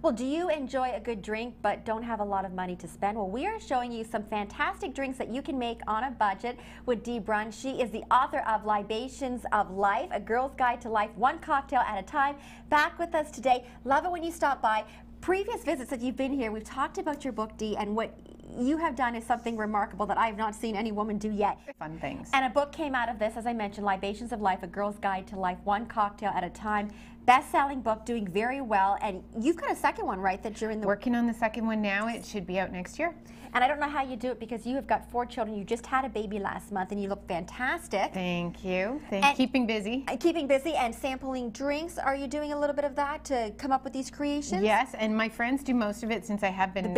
Well, do you enjoy a good drink but don't have a lot of money to spend? Well, we are showing you some fantastic drinks that you can make on a budget with Dee Brunn. She is the author of Libations of Life, A Girl's Guide to Life, one cocktail at a time. Back with us today. Love it when you stop by. Previous visits that you've been here, we've talked about your book, Dee, and what you have done is something remarkable that I have not seen any woman do yet. Fun things. And a book came out of this, as I mentioned, Libations of Life, A Girl's Guide to Life, one cocktail at a time. Best-selling book, doing very well, and you've got a second one, right, that you're in the... Working on the second one now. It should be out next year. And I don't know how you do it because you have got 4 children. You just had a baby last month and you look fantastic. Thank you. Keeping busy. Keeping busy and sampling drinks. Are you doing a little bit of that to come up with these creations? Yes, and my friends do most of it since I have been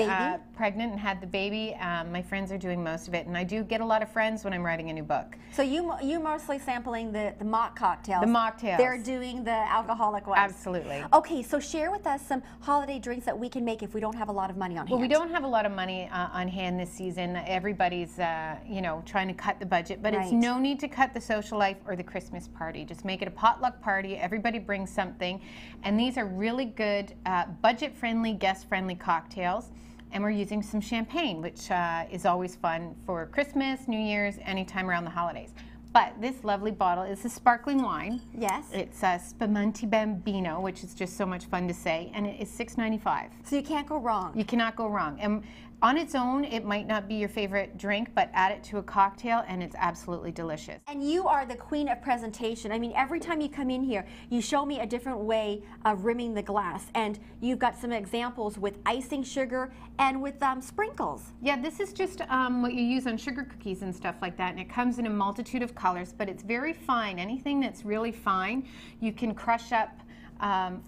pregnant and had the baby. My friends are doing most of it, and I do get a lot of friends when I'm writing a new book. So you mostly sampling the mock cocktails. The mocktails. They're doing the alcoholic ones. Absolutely. Okay, so share with us some holiday drinks that we can make if we don't have a lot of money on hand. Well, we don't have a lot of money on hand this season. Everybody's, you know, trying to cut the budget, but it's no need to cut the social life or the Christmas party. Just make it a potluck party. Everybody brings something, and these are really good, budget-friendly, guest-friendly cocktails. And we're using some champagne, which is always fun for Christmas, New Year's, anytime around the holidays. But this lovely bottle is a sparkling wine. Yes. It's Spumante Bambino, which is just so much fun to say, and it is $6.95. So you can't go wrong. You cannot go wrong. And on its own, it might not be your favorite drink, but add it to a cocktail and it's absolutely delicious. And you are the queen of presentation. I mean, every time you come in here, you show me a different way of rimming the glass. And you've got some examples with icing sugar and with sprinkles. Yeah, this is just what you use on sugar cookies and stuff like that. And it comes in a multitude of colors, but it's very fine. Anything that's really fine, you can crush up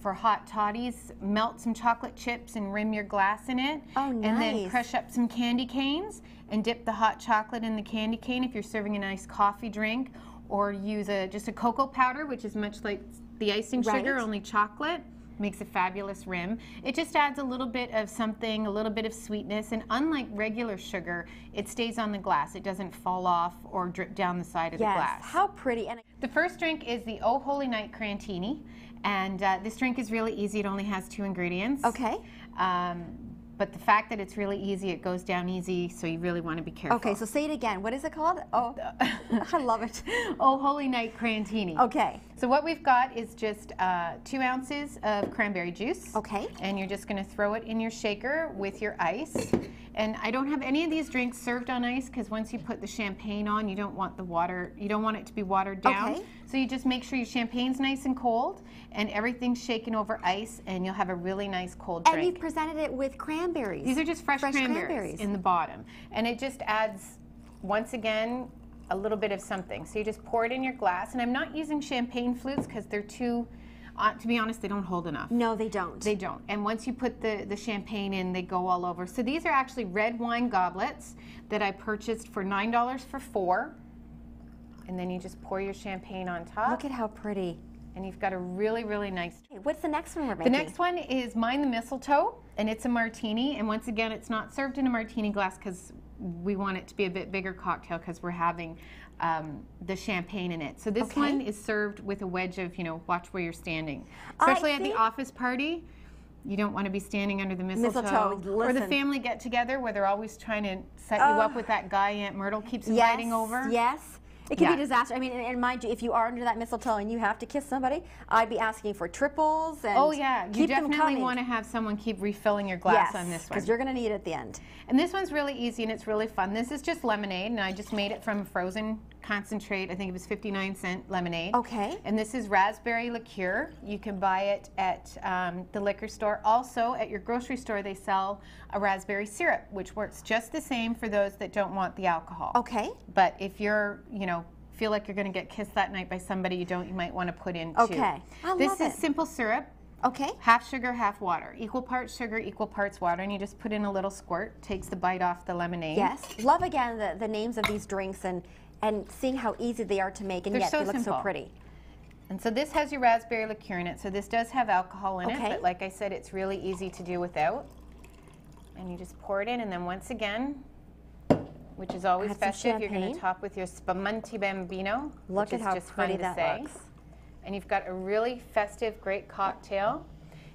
for hot toddies, melt some chocolate chips and rim your glass in it. Oh, nice. And then crush up some candy canes and dip the hot chocolate in the candy cane if you're serving a nice coffee drink, or use just a cocoa powder, which is much like the icing sugar, only chocolate. Makes a fabulous rim. It just adds a little bit of something, a little bit of sweetness, and unlike regular sugar, it stays on the glass. It doesn't fall off or drip down the side of the glass. How pretty. And the first drink is the Oh Holy Night Crantini, and this drink is really easy. It only has 2 ingredients. Okay. But the fact that it's really easy, it goes down easy, so you really want to be careful. Okay, so say it again. What is it called? Oh, I love it. Oh Holy Night Crantini. Okay. So what we've got is just 2 ounces of cranberry juice. Okay. And you're just going to throw it in your shaker with your ice. And I don't have any of these drinks served on ice because once you put the champagne on, you don't want the water, you don't want it to be watered down. Okay. So you just make sure your champagne's nice and cold and everything's shaken over ice, and you'll have a really nice cold drink. And you've presented it with cranberries. These are just fresh cranberries in the bottom. And it just adds, once again, a little bit of something. So you just pour it in your glass. And I'm not using champagne flutes because they're too, to be honest, they don't hold enough. No, they don't. They don't. And once you put the champagne in, they go all over. So these are actually red wine goblets that I purchased for $9 for 4. And then you just pour your champagne on top. Look at how pretty. And you've got a really, really nice... Okay, what's the next one we're making? The next one is Mind the Mistletoe, and it's a martini. And once again, it's not served in a martini glass because we want it to be a bit bigger cocktail because we're having the champagne in it. So this one is served with a wedge of, you know, watch where you're standing. Especially at the office party. You don't want to be standing under the mistletoe. Or the family get-together where they're always trying to set you up with that guy Aunt Myrtle keeps inviting over. Yes. It could be a disaster. I mean, and mind you, if you are under that mistletoe and you have to kiss somebody, I'd be asking for triples and you definitely want to have someone keep refilling your glass on this one. Because you're going to need it at the end. And this one's really easy and it's really fun. This is just lemonade, and I just made it from frozen concentrate. I think it was 59-cent lemonade. Okay. And this is raspberry liqueur. You can buy it at the liquor store. Also, at your grocery store, they sell a raspberry syrup, which works just the same for those that don't want the alcohol. Okay. But if you're, you know, feel like you're going to get kissed that night by somebody you might want to put in too. Okay. This is simple syrup. Okay. Half sugar, half water. Equal parts sugar, equal parts water, and you just put in a little squirt. Takes the bite off the lemonade. Yes. Love again the names of these drinks and seeing how easy they are to make, and yet they look so pretty. And so this has your raspberry liqueur in it. So this does have alcohol in it, but like I said, it's really easy to do without. And you just pour it in, and then once again, which is always festive, you're going to top with your Spumante Bambino. Look at how pretty that looks. And you've got a really festive, great cocktail.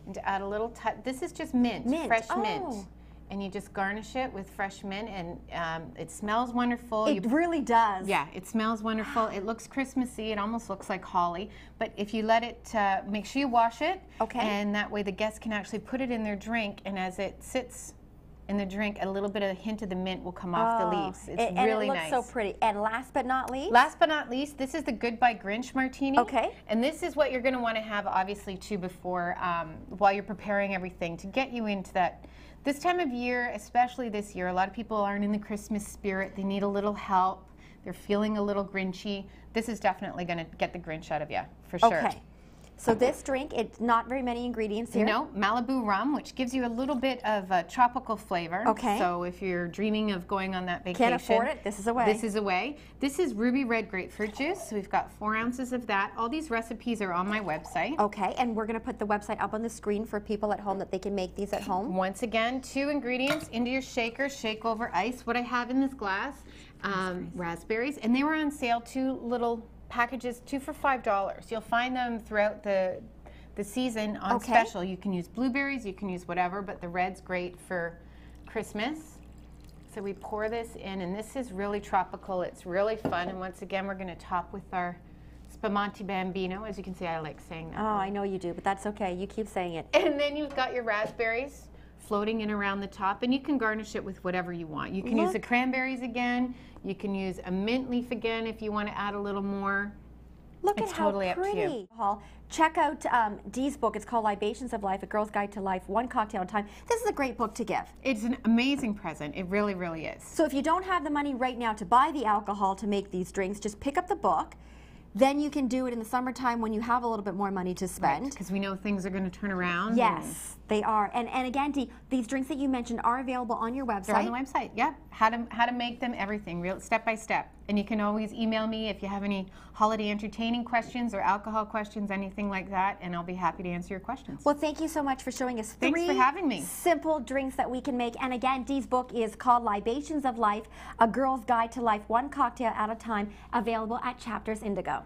and to add a little touch. This is just mint, fresh mint. And you just garnish it with fresh mint, and it smells wonderful. It really does. Yeah, it smells wonderful. It looks Christmassy. It almost looks like holly. But if you let it, make sure you wash it. Okay. And that way the guests can actually put it in their drink, and as it sits in the drink, a little bit of a hint of the mint will come off the leaves. It's really nice. And it looks so pretty. And last but not least? Last but not least, this is the Goodbye Grinch Martini. Okay. And this is what you're going to want to have, obviously, too, before, while you're preparing everything, to get you into that. This time of year, especially this year, a lot of people aren't in the Christmas spirit. They need a little help. They're feeling a little grinchy. This is definitely going to get the Grinch out of you, for sure. Okay. So this drink, it's not very many ingredients here. No, Malibu rum, which gives you a little bit of a tropical flavor. Okay. So if you're dreaming of going on that vacation. Can't afford it, this is a way. This is a way. This is ruby red grapefruit juice. So we've got 4 ounces of that. All these recipes are on my website. Okay, and we're going to put the website up on the screen for people at home that they can make these at home. Once again, 2 ingredients into your shaker, shake over ice. What I have in this glass, raspberries, and they were on sale, 2 little packages, 2 for $5. You'll find them throughout the season on special. You can use blueberries, you can use whatever, but the red's great for Christmas. So we pour this in, and this is really tropical. It's really fun, and once again, we're going to top with our Spumante Bambino. As you can see, I like saying that. Oh, I know you do, but that's okay. You keep saying it. And then you've got your raspberries floating in around the top, and you can garnish it with whatever you want. You can use the cranberries again. You can use a mint leaf again if you want to add a little more. Look it's at how totally pretty. Up to you. Check out Dee's book. It's called Libations of Life, A Girl's Guide to Life, One Cocktail at a Time. This is a great book to give. It's an amazing present. It really, really is. So if you don't have the money right now to buy the alcohol to make these drinks, just pick up the book. Then you can do it in the summertime when you have a little bit more money to spend. Because we know things are going to turn around. Yes, they are. And again, Dee, these drinks that you mentioned are available on your website. They're on the website, yeah. How to make them, everything, real step by step. And you can always email me if you have any holiday entertaining questions or alcohol questions, anything like that, and I'll be happy to answer your questions. Well, thank you so much for showing us Thanks for having me. simple drinks that we can make. And again, Dee's book is called Libations of Life, A Girl's Guide to Life, One Cocktail at a Time, available at Chapters Indigo.